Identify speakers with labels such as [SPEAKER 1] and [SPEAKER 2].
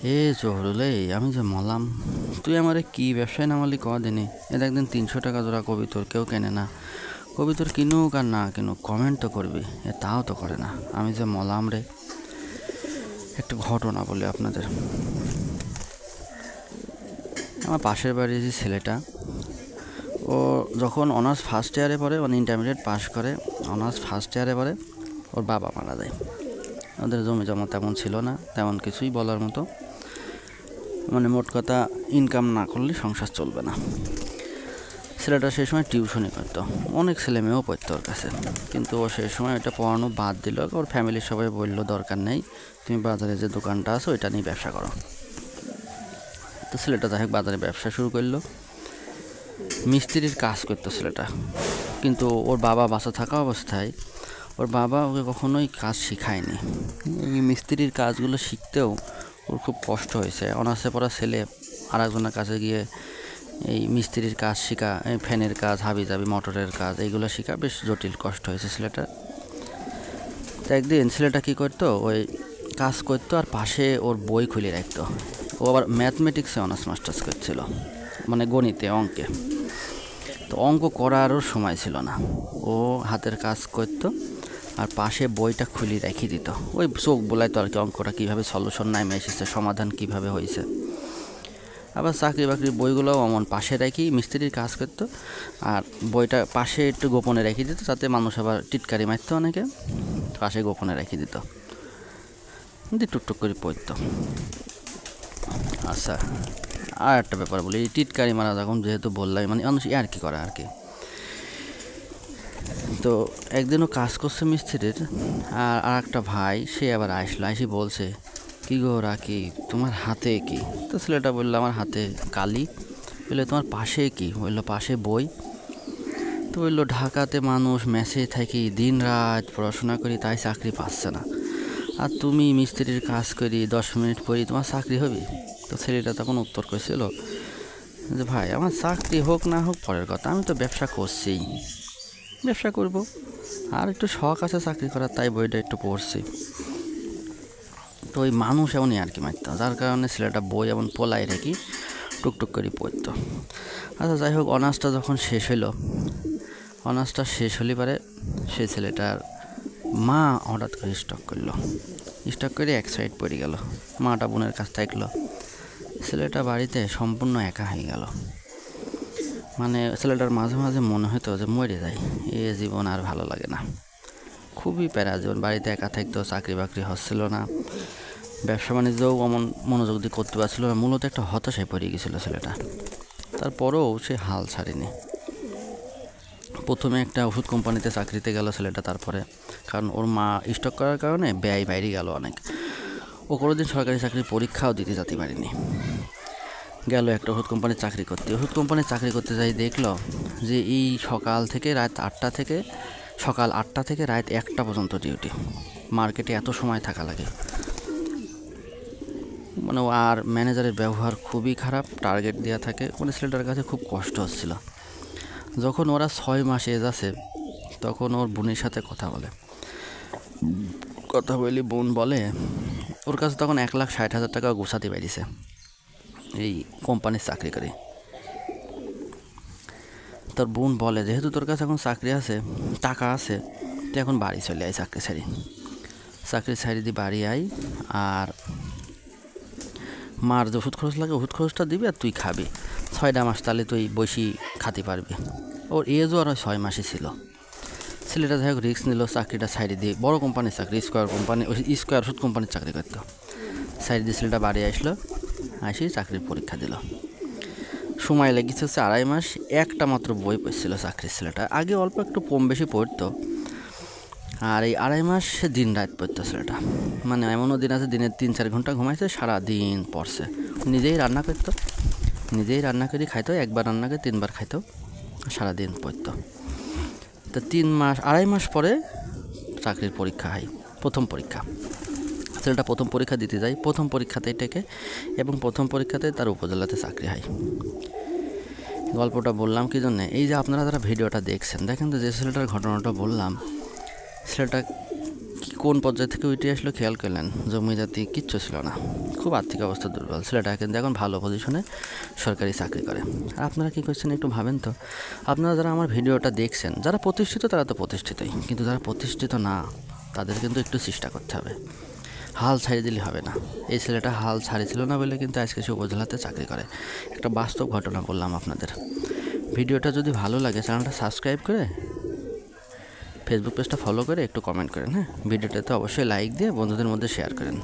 [SPEAKER 1] এ জহরুল, আমি যে মলাম, তুই আমারে কি ব্যবসায় নামালি কদিনে? এর একদিন 300 টাকা জোড়া কবিতর কেউ কেনে না। কবিতর কিনুক আর না কিনুক, কমেন্ট তো করবি, তাও তো করে না। আমি যে মলাম রে। একটা ঘটনা বলি আপনাদের। আমার পাশের বাড়ির যে ছেলেটা, ও যখন অনার্স ফার্স্ট ইয়ারে পড়ে, মানে ইন্টারমিডিয়েট পাস করে, অনার্স ফার্স্ট ইয়ারে পড়ে, ওর বাবা মারা যায়। ওদের জমি জমা তেমন ছিল না, তেমন কিছুই বলার মতো, মানে মোট কথা ইনকাম না করলে সংসার চলবে না। ছেলেটা সেই সময় টিউশনই করতো, অনেক ছেলে মেয়েও পড়তো ওর কাছে, কিন্তু ও সেই সময় ওটা পড়ানো বাদ দিল। ওর ফ্যামিলির সবাই বললো দরকার নেই, তুমি বাজারে যে দোকানটা আছে ওইটা নিয়ে ব্যবসা করো। তো ছেলেটা যাই হোক বাজারে ব্যবসা শুরু করলো। মিস্ত্রির কাজ করতো ছেলেটা, কিন্তু ওর বাবা বাঁচা থাকা অবস্থায় ওর বাবা ওকে কখনোই কাজ শেখায়নি। এই মিস্ত্রির কাজগুলো শিখতেও ওর খুব কষ্ট হয়েছে। অনার্সে পড়া ছেলে আর একজনের কাছে গিয়ে এই মিস্ত্রির কাজ শেখা, এই ফ্যানের কাজ, হাবি জাবি মোটরের কাজ, এইগুলো শেখা বেশ জটিল, কষ্ট হয়েছে ছেলেটার। তো একদিন ছেলেটা কী করতো, ওই কাজ করতো আর পাশে ওর বই খুলে রাখতো। ও আবার ম্যাথমেটিক্সে অনার্স মাস্টার্স করছিল, মানে গণিতে, অঙ্কে। তো অঙ্ক করারও সময় ছিল না, ও হাতের কাজ করতো আর পাশে বইটা খুলে রেখে দিত। ওই চোখ বোলাইতো আর কি, অঙ্কটা কীভাবে সলিউশন নামে এসেছে, সমাধান কীভাবে হয়েছে। আবার চাকরি বাকরির বইগুলোও অমন পাশে রেখেই মিস্ত্রির কাজ করতো, আর বইটা পাশে একটু গোপনে রেখে দিত, যাতে মানুষ আবার টিটকারি মারতো অনেকে, পাশে গোপনে রেখে দিত, দিয়ে টুকটুক করে পড়তো। আচ্ছা, আর একটা ব্যাপার বলি, টিটকারি মারা যখন যেহেতু বললাই, মানে মানুষ আর কি করে আর কি। তো একদিনও কাজ করছে মিস্ত্রির, আর একটা ভাই সে আবার আসলো, এসে বলছে, কী গো রাকি, তোমার হাতে কি? তো ছেলেটা বললো, আমার হাতে কালি। বললো, তোমার পাশে কি? বললো, পাশে বই। তো বললো, ঢাকাতে মানুষ মেসে থাকি, দিন রাত পড়াশোনা করি, তাই চাকরি পাচ্ছে না, আর তুমি মিস্ত্রির কাজ করি 10 মিনিট পরই তোমার চাকরি হবে? তো ছেলেটা তখন উত্তর করেছিল যে, ভাই আমার চাকরি হোক না হোক পরের কথা, আমি তো ব্যবসা করছি, ব্যবসা করব, আর একটু শখ আছে চাকরি করার, তাই বইটা একটু পড়ছি। তো ওই মানুষ এমনই আর কি মারত, যার কারণে ছেলেটা বই এমন পোলাই রেখে টুকটুক করে পড়তো। আচ্ছা যাই হোক, অনার্সটা যখন শেষ হলো, অনার্সটা শেষ হলে পারে সে ছেলেটার মা হঠাৎ করে স্টক করলো, স্টক করে এক সাইড পড়ে গেল। মাটা বোনের কাছ থাকলো, ছেলেটা বাড়িতে সম্পূর্ণ একা হয়ে গেল। মানে ছেলেটার মাঝে মাঝে মনে হতো যে মরে যায়, এ জীবন আর ভালো লাগে না, খুবই প্যারা জীবন। বাড়িতে একা থাকতো, চাকরি বাকরি হচ্ছিল না, ব্যবসা বাণিজ্যও অমন মনোযোগ দিয়ে করতে পারছিল না, মূলত একটা হতাশায় পড়ে গেছিলো ছেলেটা। তারপরেও সে হাল ছাড়েনি। প্রথমে একটা ওষুধ কোম্পানিতে চাকরিতে গেল ছেলেটা, তারপরে কারণ ওর মা স্টক করার কারণে ব্যয় বাইরে গেল অনেক, ও কোনোদিন সরকারি চাকরির পরীক্ষাও দিতে যেতে পারেনি। গেল একটা ওষুধ কোম্পানির চাকরি করতে। ওষুধ কোম্পানির চাকরি করতে যাই দেখলো যে এই সকাল থেকে রাত 8টা থেকে, সকাল 8টা থেকে রাত 1টা পর্যন্ত ডিউটি। মার্কেটে এত সময় থাকা লাগে, মানে আর ম্যানেজারের ব্যবহার খুবই খারাপ, টার্গেট দেওয়া থাকে, মানে ছেলেটার কাছে খুব কষ্ট হচ্ছিল। যখন ওরা 6 মাস এজ আছে, তখন ওর বোনের সাথে কথা বলে, কথা বলি বোন বলে ওর কাছে তখন 1,60,000 টাকা গোছাতে পারিছে এই কোম্পানির চাকরি করে। তোর বোন বলে, যেহেতু তোর কাছে এখন চাকরি আছে, টাকা আছে, তুই এখন বাড়ি চলে আয়, চাকরি ছাড়ি দিয়ে বাড়ি আয়, আর মার যে ওষুধ খরচ লাগে ওষুধ খরচটা দিবি, আর তুই খাবি 6টা মাস, তাহলে তুই বসি খাতে পারবি। ওর এজও আর 6 মাসই ছিল। ছেলেটা যাই হোক রিস্ক নিল, চাকরিটা সাইডে দিয়ে, বড় কোম্পানির চাকরি, স্কোয়ার ওষুধ কোম্পানির চাকরি করতো, সাইড দিয়ে ছেলেটা বাড়ি আসলো, আসি চাকরির পরীক্ষা দিল। সময় লেগেছে হচ্ছে 2.5 মাস। একটা মাত্র বই পড়ছিল চাকরির ছেলেটা, আগে অল্প একটু কম বেশি পড়তো, আর এই 2.5 মাস সে দিন রাত পড়তো ছেলেটা। মানে এমনও দিন আছে দিনে 3-4 ঘন্টা ঘুমাইছে, সারাদিন পড়ছে। নিজেই রান্না করতো, নিজেই রান্না করে খাইতো, একবার রান্না করে 3বার খাইতো, সারাদিন পড়তো। তো 3 মাস 2.5 মাস পরে চাকরির পরীক্ষা হয়, প্রথম পরীক্ষা। ছেলেটা প্রথম পরীক্ষা দিতে যায়, প্রথম পরীক্ষাতেই টেকে, এবং প্রথম পরীক্ষাতে তার উপজেলাতে চাকরি হয়। গল্পটা বললাম কি জন্যে, এই যে আপনারা যারা ভিডিওটা দেখছেন, দেখেন তো যে ছেলেটার ঘটনাটা বললাম, ছেলেটা কী কোন পর্যায় থেকে উঠে আসলো খেয়াল করলেন, জমি জাতি কিচ্ছু ছিল না, খুব আর্থিক অবস্থা দুর্বল। ছেলেটা কিন্তু এখন ভালো পজিশনে সরকারি চাকরি করে। আর আপনারা কী করছেন একটু ভাবেন তো, আপনারা যারা আমার ভিডিওটা দেখছেন, যারা প্রতিষ্ঠিত তারা তো প্রতিষ্ঠিতই, কিন্তু যারা প্রতিষ্ঠিত না তাদের কিন্তু একটু চেষ্টা করতে হবে। হাল ছাড়িয়ে দিলে হবে না। এই ছেলেটা হাল ছাড়িয়েছিল না বলে কিন্তু আজকে সে উপজেলাতে চাকরি করে। একটা বাস্তব ঘটনা বললাম আপনাদের। ভিডিওটা যদি ভালো লাগে চ্যানেলটা সাবস্ক্রাইব করে, ফেসবুক পেজটা ফলো করে একটু কমেন্ট করেন। হ্যাঁ, ভিডিওটাতে অবশ্যই লাইক দিয়ে বন্ধুদের মধ্যে শেয়ার করেন।